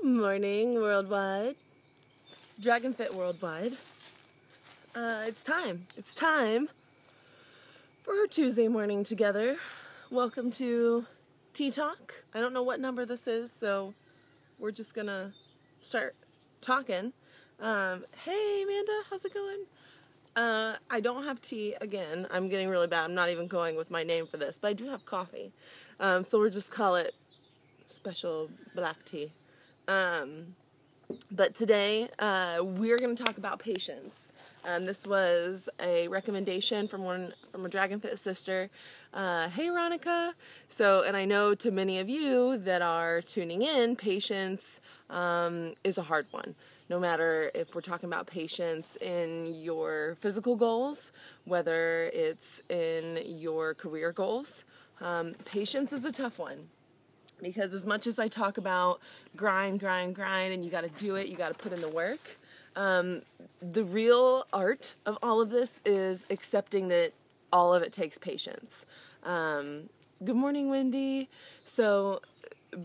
Morning, worldwide. DragonFit worldwide. It's time. It's time for our Tuesday morning together. Welcome to Tea Talk. I don't know what number this is, so we're just gonna start talking. Hey, Amanda, how's it going? I don't have tea again. I'm getting really bad. I'm not even going with my name for this, but I do have coffee. So we'll just call it special black tea. But today, we're going to talk about patience. This was a recommendation from a DragonFit sister. Hey, Ronica. And I know to many of you that are tuning in, patience, is a hard one. No matter if we're talking about patience in your physical goals, whether it's in your career goals, patience is a tough one. Because as much as I talk about grind, and you got to do it, you got to put in the work, the real art of all of this is accepting that all of it takes patience. Good morning, Wendy. So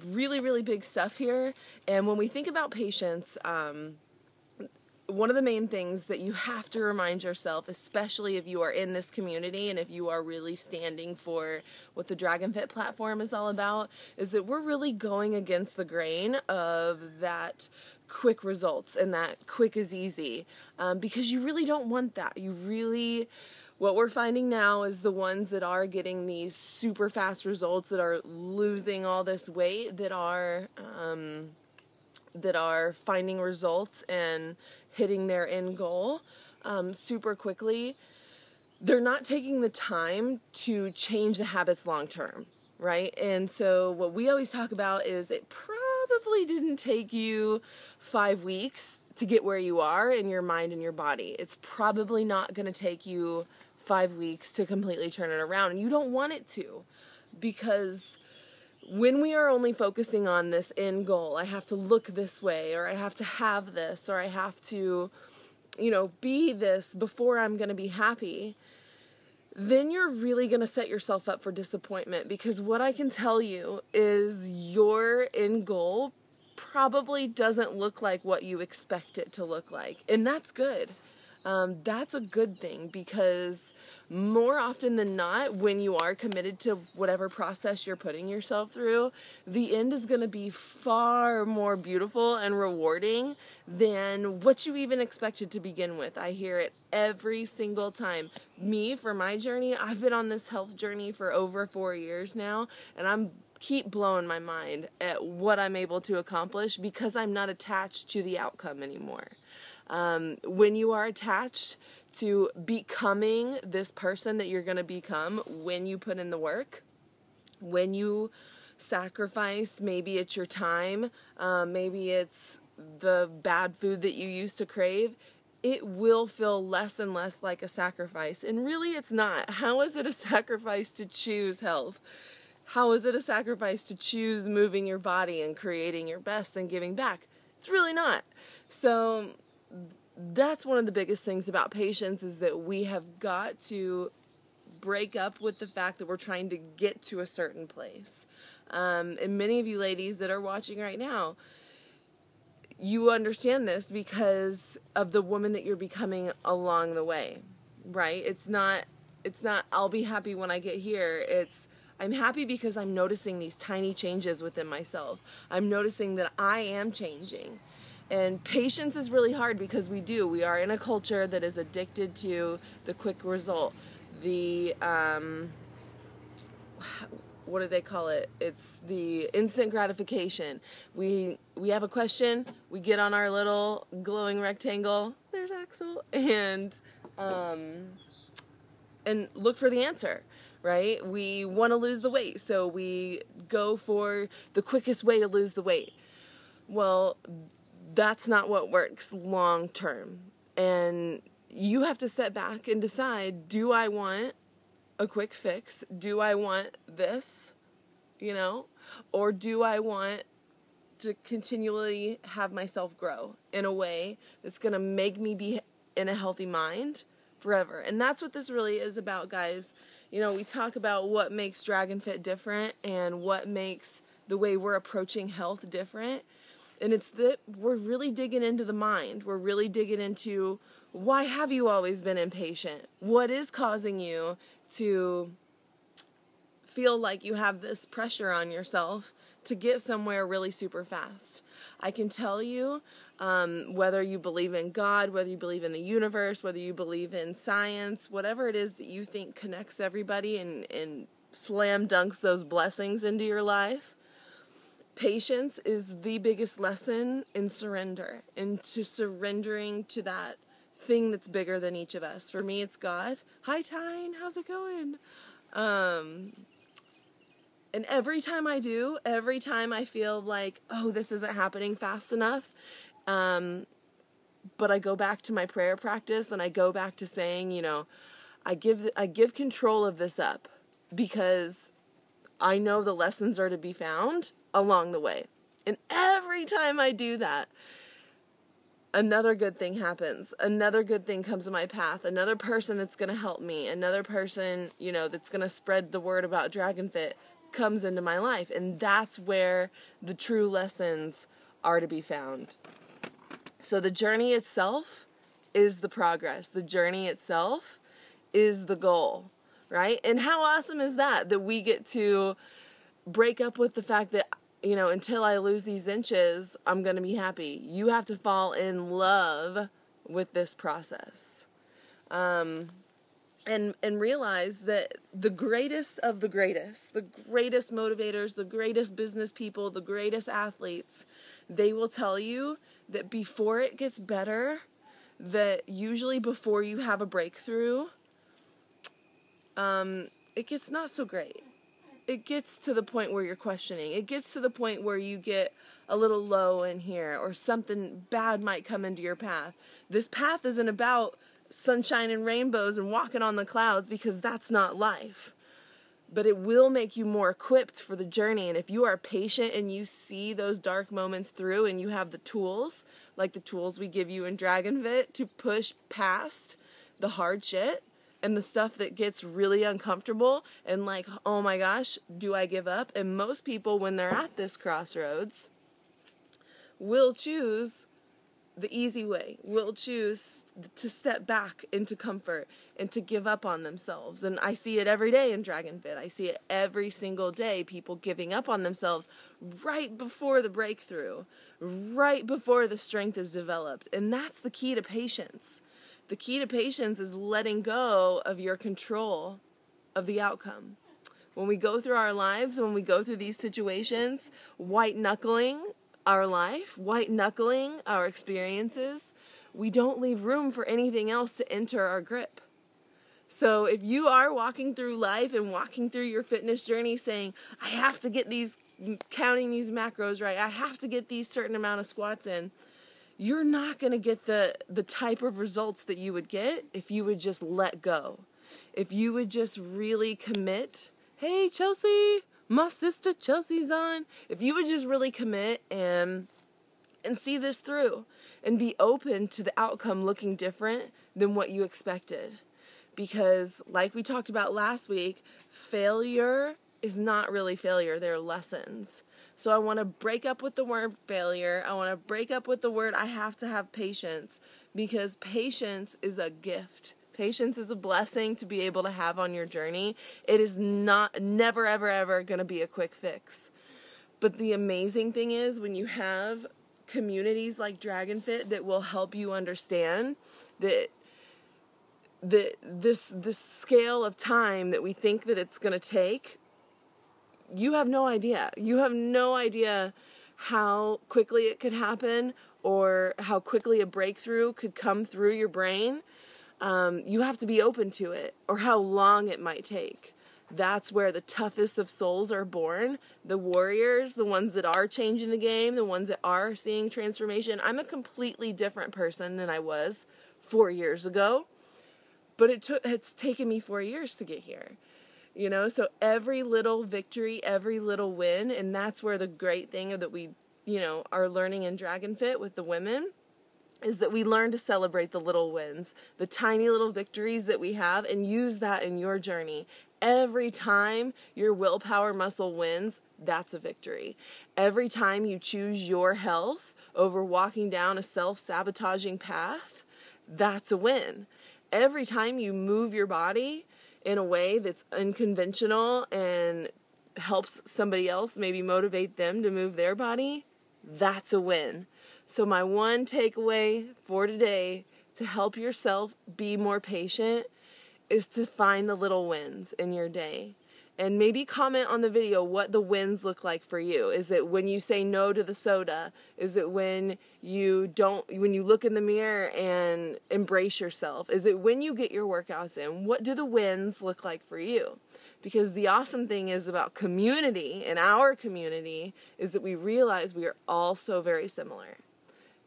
really, really big stuff here. And when we think about patience, one of the main things that you have to remind yourself, especially if you are in this community and if you are really standing for what the DragonFit platform is all about, is that we're really going against the grain of that quick results and that quick is easy, because you really don't want that. What we're finding now is the ones that are getting these super fast results, that are losing all this weight, that are finding results and hitting their end goal super quickly, they're not taking the time to change the habits long term, right? And so what we always talk about is it probably didn't take you 5 weeks to get where you are in your mind and your body. It's probably not going to take you 5 weeks to completely turn it around, and you don't want it to, because when we are only focusing on this end goal, I have to look this way, or I have to have this, or I have to, be this before I'm going to be happy, then you're really going to set yourself up for disappointment, because what I can tell you is your end goal probably doesn't look like what you expect it to look like. And that's good. That's a good thing, because more often than not, when you are committed to whatever process you're putting yourself through, the end is going to be far more beautiful and rewarding than what you even expected to begin with. I hear it every single time. For my journey, I've been on this health journey for over 4 years now, and I'm keep blowing my mind at what I'm able to accomplish because I'm not attached to the outcome anymore. When you are attached to becoming this person that you're going to become, when you put in the work, when you sacrifice, maybe it's your time, maybe it's the bad food that you used to crave, it will feel less and less like a sacrifice. And really it's not. How is it a sacrifice to choose health? How is it a sacrifice to choose moving your body and creating your best and giving back? It's really not. So that's one of the biggest things about patience, is that we have got to break up with the fact that we're trying to get to a certain place. And many of you ladies that are watching right now, you understand this because of the woman that you're becoming along the way, right? It's not I'll be happy when I get here. It's I'm happy because I'm noticing these tiny changes within myself. I'm noticing that I am changing. And patience is really hard because we are in a culture that is addicted to the quick result. The, what do they call it? It's the instant gratification. We have a question, we get on our little glowing rectangle, there's Axel, and look for the answer, right? We want to lose the weight, so we go for the quickest way to lose the weight. Well, that's not what works long term. And you have to step back and decide, do I want a quick fix? Do I want this, or do I want to continually have myself grow in a way that's going to make me be in a healthy mind forever? And that's what this really is about, guys. We talk about what makes DragonFit different and what makes the way we're approaching health different. And it's that we're really digging into the mind. We're really digging into, why have you always been impatient? What is causing you to feel like you have this pressure on yourself to get somewhere really super fast? I can tell you, whether you believe in God, whether you believe in the universe, whether you believe in science, whatever it is that you think connects everybody and slam dunks those blessings into your life, patience is the biggest lesson in surrender, into surrendering to that thing that's bigger than each of us. For me, it's God. Hi, Tyne. How's it going? And every time I do, every time I feel like, oh, this isn't happening fast enough, but I go back to my prayer practice and I go back to saying, you know, I give control of this up, because I know the lessons are to be found along the way. And every time I do that, another good thing happens. Another good thing comes to my path. Another person that's going to help me. Another person, you know, that's going to spread the word about DragonFit comes into my life. And that's where the true lessons are to be found. So the journey itself is the progress. The journey itself is the goal, right? And how awesome is that we get to break up with the fact that, you know, until I lose these inches, I'm going to be happy. You have to fall in love with this process. And realize that the greatest of the greatest motivators, the greatest business people, the greatest athletes, they will tell you that before it gets better, that usually before you have a breakthrough, it gets not so great. It gets to the point where you're questioning. It gets to the point where you get a little low in here, or something bad might come into your path. This path isn't about sunshine and rainbows and walking on the clouds, because that's not life. But it will make you more equipped for the journey. And if you are patient and you see those dark moments through, and you have the tools, like the tools we give you in DragonFit, to push past the hard shit and the stuff that gets really uncomfortable and like, oh my gosh, do I give up? And most people, when they're at this crossroads, will choose the easy way, will choose to step back into comfort and to give up on themselves. And I see it every day in DragonFit. I see it every single day, people giving up on themselves right before the breakthrough, right before the strength is developed. And that's the key to patience. The key to patience is letting go of your control of the outcome. When we go through our lives, when we go through these situations, white-knuckling our life, white-knuckling our experiences, we don't leave room for anything else to enter our grip. So if you are walking through life and walking through your fitness journey saying, I have to get these, counting these macros right, I have to get these certain amount of squats in, you're not going to get the type of results that you would get if you would just let go. If you would just really commit. Hey, Chelsea, my sister Chelsea's on. If you would just really commit and see this through and be open to the outcome looking different than what you expected. Because like we talked about last week, failure is not really failure. They're lessons. So I want to break up with the word failure. I want to break up with the word I have to have patience, because patience is a gift. Patience is a blessing to be able to have on your journey. It is never, ever, ever going to be a quick fix. But the amazing thing is when you have communities like DragonFit that will help you understand that this scale of time that we think that it's going to take, you have no idea. You have no idea how quickly it could happen or how quickly a breakthrough could come through your brain. You have to be open to it, or how long it might take. That's where the toughest of souls are born. The warriors, the ones that are changing the game, the ones that are seeing transformation. I'm a completely different person than I was 4 years ago, but it's taken me 4 years to get here. You know, so every little victory, every little win, and that's where the great thing that we, you know, are learning in DragonFit with the women is that we learn to celebrate the little wins, the tiny little victories that we have, and use that in your journey. every time your willpower muscle wins, that's a victory. Every time you choose your health over walking down a self-sabotaging path, that's a win. Every time you move your body in a way that's unconventional and helps somebody else, maybe motivate them to move their body, that's a win. So my one takeaway for today to help yourself be more patient is to find the little wins in your day. And maybe comment on the video what the wins look like for you. Is it when you say no to the soda? Is it when you look in the mirror and embrace yourself? Is it when you get your workouts in? What do the wins look like for you? Because the awesome thing is about community, and our community, is that we realize we are all so very similar.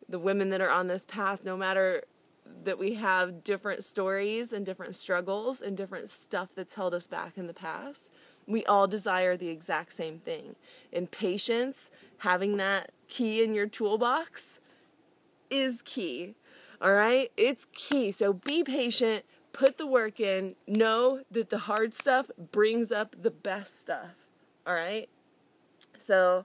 The women that are on this path, no matter that we have different stories and different struggles and different stuff that's held us back in the past, we all desire the exact same thing. And patience, having that key in your toolbox, is key. All right? It's key. So be patient, put the work in, know that the hard stuff brings up the best stuff. All right? So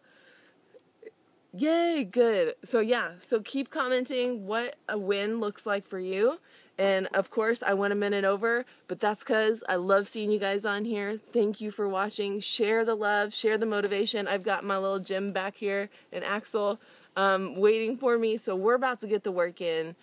yay, good. So keep commenting what a win looks like for you. And of course, I went a minute over, but that's because I love seeing you guys on here. Thank you for watching. Share the love, share the motivation. I've got my little gym back here and Axel waiting for me, so we're about to get the work in.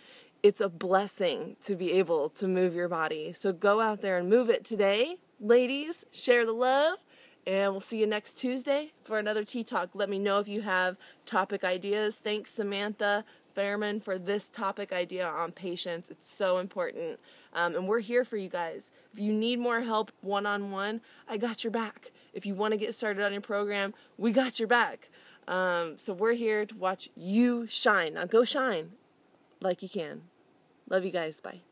It's a blessing to be able to move your body. So go out there and move it today. Ladies, share the love. And we'll see you next Tuesday for another Tea Talk. Let me know if you have topic ideas. Thanks, Samantha Fairman, for this topic idea on patience. It's so important. And we're here for you guys. If you need more help one-on-one, I got your back. If you want to get started on your program, we got your back. So we're here to watch you shine. Now go shine like you can. Love you guys. Bye.